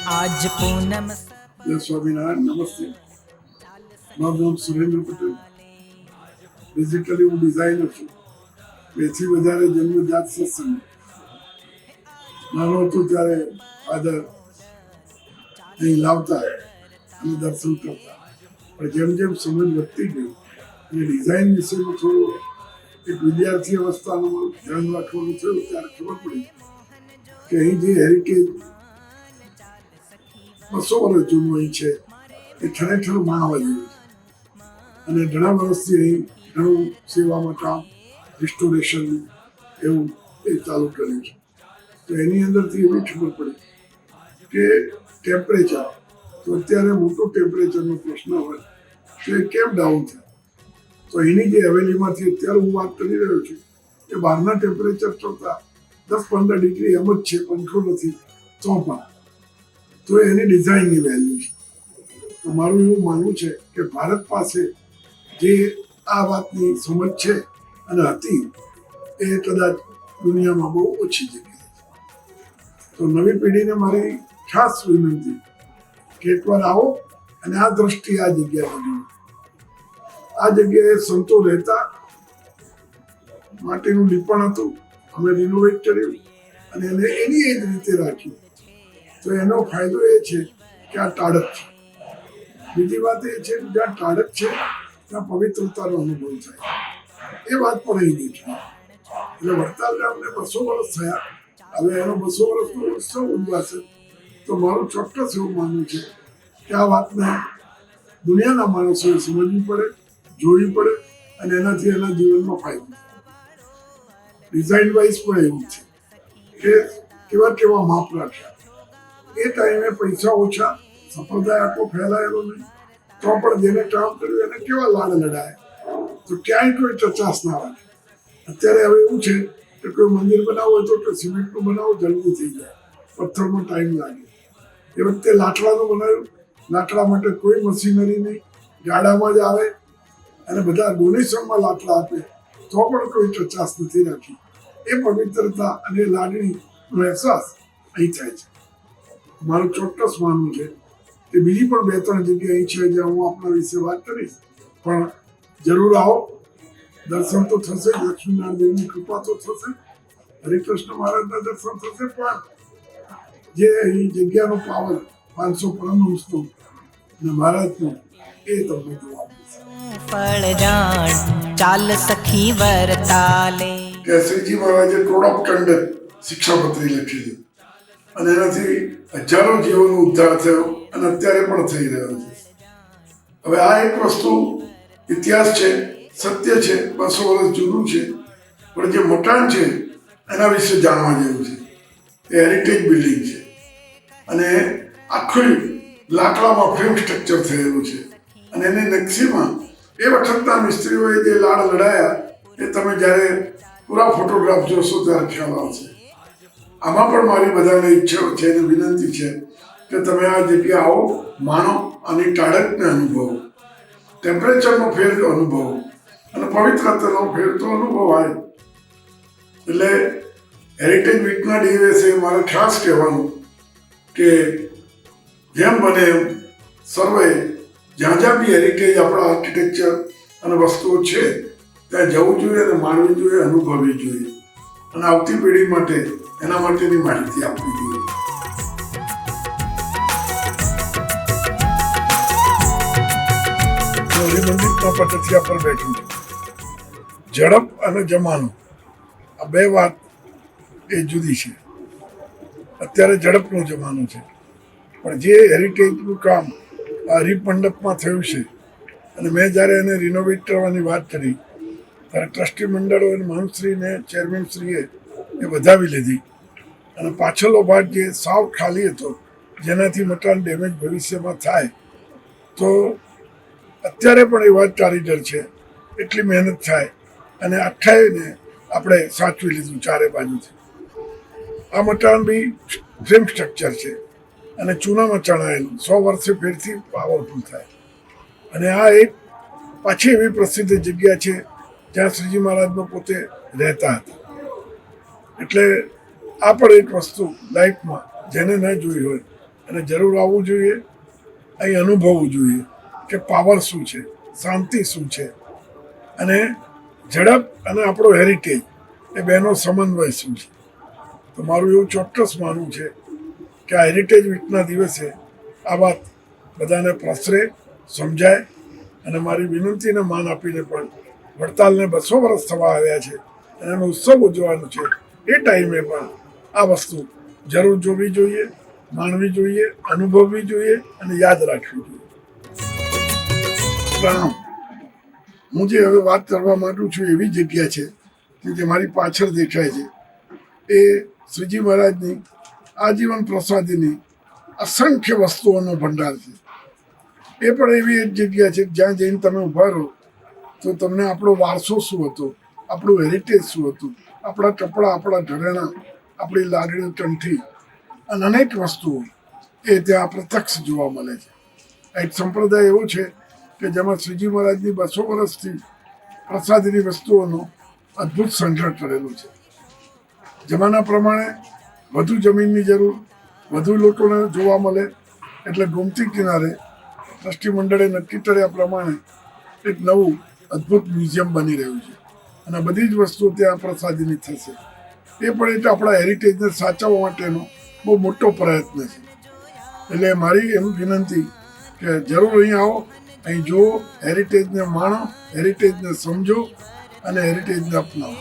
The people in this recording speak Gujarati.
आज पूनम जय स्वामीनारायण नमस्ते મારું નામ સુરેન્દ્ર પટેલ બેઝિકલી હું ડિઝાઇનર છું એથી વધારે જન્મજાત સત્સંગ નાનો હતો ત્યારે ફાધર અહીં લાવતા અને દર્શન કરતા પણ જેમ જેમ સમજ વધતી ગઈ અને ડિઝાઇન વિશેનું થોડું એક વિદ્યાર્થી અવસ્થાનું ધ્યાન રાખવાનું થયું ત્યારે ખબર પડી કે અહીં જે હેરિટેજ 200 વર્ષ જૂનું અહીં છે એ ખરેખર માણવા જેવું છે અને ઘણા વર્ષથી અહીં ઘણું સેવામાં કામ રિસ્ટોરેશન એવું એ ચાલુ કર્યું છે તો એની અંદરથી એવી ખબર પડી કે ટેમ્પરેચર તો અત્યારે મોટો ટેમ્પરેચરનો પ્રશ્ન હોય તો એ કેમ ડાઉન થાય તો એની જે હવેલીમાંથી અત્યારે હું વાત કરી રહ્યો છું કે બહારના ટેમ્પરેચર કરતાં 10-15 ડિગ્રી એમ જ છે, પંખો નથી તો પણ તો એની ડિઝાઇનની વેલ્યુ છે. તો મારું એવું માનવું છે કે ભારત પાસે જે આ વાતની સમજ છે અને હતી એ કદાચ દુનિયામાં બહુ ઓછી જગ્યાએ છે. તો નવી પેઢીને મારી ખાસ વિનંતી કે એકવાર આવો અને આ દ્રષ્ટિએ આ જગ્યાએ જુઓ. આ જગ્યાએ સંતો રહેતા, માટીનું લીપણ હતું, અમે રિનોવેટ કર્યું અને એને એની એ જ રીતે રાખ્યું. તો એનો ફાયદો એ છે કે આ ટાળક છે. બીજી વાત એ છે કે જ્યાં ટાળક છે ત્યાં પવિત્રતાનો અનુભવ થાય. એ વાત પણ અહીં દેખાય. એટલે વડતાલ ગામને 200 વર્ષ થયા, હવે એનો 200 વર્ષનો ઉત્સવ ઉજવાશે. તો મારું ચોક્કસ એવું માનવું છે કે આ વાતને દુનિયાના માણસોએ સમજવી પડે, જોવી પડે અને એનાથી એના જીવનમાં ફાયદો થાય. ડિઝાઇન વાઇઝ પણ એવું છે કે કેવા કેવા માપ રાખ્યા. એ ટાઈમે પૈસા ઓછા, સંપ્રદાય આટલો ફેલાયેલો નહીં, તો પણ જેને કામ કર્યું એને કેવા લાડ લડાય, તો ક્યાંય કોઈ ચચાસ ના રાખે. અત્યારે હવે એવું છે કે કોઈ મંદિર બનાવવું હોય તો કે સિમેન્ટનું બનાવો, જલ્દી થઈ જાય, પથ્થરમાં ટાઈમ લાગે. એ વખતે લાકડાનું બનાવ્યું, લાકડા માટે કોઈ મશીનરી નહીં, ગાડામાં જ આવે અને બધા ડોનેશનમાં લાકડા આપે, તો પણ કોઈ ચચાસ નથી રાખી. એ પવિત્રતા અને લાગણીનો અહેસાસ અહીં થાય છે. મારું ચોક્કસ માનવું છે કે બીજી પણ 2-3 જગ્યા અહીં છે જ્યાં હું આપણા વિશે વાત કરીશ, પણ જરૂર આવો, દર્શન તો થશે, લક્ષ્મીનારાયણ દેવની કૃપા તો થશે, હરિકૃષ્ણ મહારાજના દર્શન થશે, પણ જે અહીં જગ્યાનો પાવર 500 પરમહંસનો અને મહારાજનો એ તમને જોવા મળશે. ફળ જાણ ચાલ સખી વરતાલે. કેસરીજી મહારાજે કોડ ઓફ કન્ડક્ટ શિક્ષાપત્રી લખી છે અને એનાથી હજારો જીવોનો ઉદ્ધાર થયો અને અત્યારે પણ થઈ રહ્યો છે. હવે આ એક વસ્તુ ઇતિહાસ છે, સત્ય છે, 200 વર્ષ જૂનું છે, પણ જે મકાન છે એના વિશે જાણવા જેવું છે. એ હેરિટેજ બિલ્ડિંગ છે અને આખું લાકડામાં ફ્રેમ સ્ટ્રક્ચર થયેલું છે અને એની નકશીમાં એ વખતના મિસ્ત્રીઓએ જે લાડ લડાયા એ તમે જ્યારે પૂરા ફોટોગ્રાફ જોશો ત્યારે ખ્યાલ આવશે. આમાં પણ મારી બધાને ઈચ્છા છે અને વિનંતી છે કે તમે આ જગ્યા આવો, માણો અને ટાળકને અનુભવો, ટેમ્પરેચરનો ફેર તો અનુભવો અને પવિત્રતાનો ફેર તો અનુભવાય. એટલે હેરિટેજ વીકના દિવસે મારે ખાસ કહેવાનું કે જેમ બને એમ સર્વે જ્યાં જ્યાં બી હેરિટેજ આપણા આર્કિટેક્ચર અને વસ્તુઓ છે ત્યાં જવું જોઈએ અને માણવી જોઈએ, અનુભવવી જોઈએ અને આવતી પેઢી માટે એના માટેની માહિતી આપવી જોઈએ. હરિમંદિરના પગથિયા પર બેઠું છું. ઝડપ અને જમાનો, આ 2 વાત એ જુદી છે. અત્યારે ઝડપનો જમાનો છે, પણ જે હેરિટેજનું કામ આ હરિમંડપમાં થયું છે અને મેં જ્યારે એને રિનોવેટ કરવાની વાત કરી ત્યારે ટ્રસ્ટી મંડળો અને મહંતશ્રીને ચેરમેનશ્રીએ એ વધાવી લીધી અને પાછળનો ભાગ જે સાવ ખાલી હતો, જેનાથી મકાન ડેમેજ ભવિષ્યમાં થાય, તો અત્યારે પણ એવા જ કારીગર છે, એટલી મહેનત થાય અને આખાઈને આપણે સાચવી લીધું ચારે બાજુથી. આ મકાન બી ફ્રેમ સ્ટ્રક્ચર છે અને ચૂનામાં ચણાયેલું, 100 વર્ષે ફેરથી પાવરફુલ થાય. અને આ એક પાછી એવી પ્રસિદ્ધ જગ્યા છે જ્યાં શ્રીજી મહારાજનો પોતે રહેતા હતા. એટલે આ પણ એક વસ્તુ લાઈફમાં જેને ન જોઈ હોય અને જરૂર આવવું જોઈએ, અહીં અનુભવવું જોઈએ કે પાવર શું છે, શાંતિ શું છે, અને ઝડપ અને આપણો હેરિટેજ એ બેનો સમન્વય શું છે. તો મારું એવું ચોક્કસ માનવું છે કે આ હેરિટેજ વીકના દિવસે આ વાત બધાને પ્રસરે, સમજાય. અને મારી વિનંતીને માન આપીને પણ વડતાલને 200 વર્ષ થવા આવ્યા છે અને એનો ઉત્સવ ઉજવવાનો છે, એ ટાઈમે પણ આ વસ્તુ જરૂર જોવી જોઈએ, માણવી જોઈએ, અનુભવવી જોઈએ અને યાદ રાખવી જોઈએ. પ્રણામ. હું જે હવે વાત કરવા માંગુ છું એવી જગ્યા છે કે જે મારી પાછળ દેખાય છે એ શ્રીજી મહારાજની આજીવન પ્રસાદીની અસંખ્ય વસ્તુઓનો ભંડાર છે. એ પણ એવી એક જગ્યા છે જ્યાં જઈને તમે ઊભા રહો તો તમને આપણો વારસો શું હતો, આપણું હેરિટેજ શું હતું, આપણા કપડાં, આપણા ઘરેણાં, આપણી લાગણી, કંઠી અને અનેક વસ્તુઓ એ ત્યાં પ્રત્યક્ષ જોવા મળે છે. એક સંપ્રદાય એવો છે કે જેમાં શ્રીજી મહારાજની 200 વર્ષથી પ્રસાદીની વસ્તુઓનો અદ્ભુત સંગ્રહ કરેલો છે. જમાના પ્રમાણે વધુ જમીનની જરૂર, વધુ લોકોને જોવા મળે એટલે ગોમતી કિનારે ટ્રસ્ટી મંડળે નક્કી કર્યા પ્રમાણે એક નવું અદ્ભુત મ્યુઝિયમ બની રહ્યું છે અને બધી જ વસ્તુઓ ત્યાં પ્રસાદીની થશે. એ પણ એક આપણા હેરિટેજને સાચવવા માટેનો બહુ મોટો પ્રયત્ન છે. એટલે મારી એમ વિનંતી કે જરૂર અહીં આવો, અહીં જુઓ, હેરિટેજને માણો, હેરિટેજને સમજો અને હેરિટેજને અપનાવો.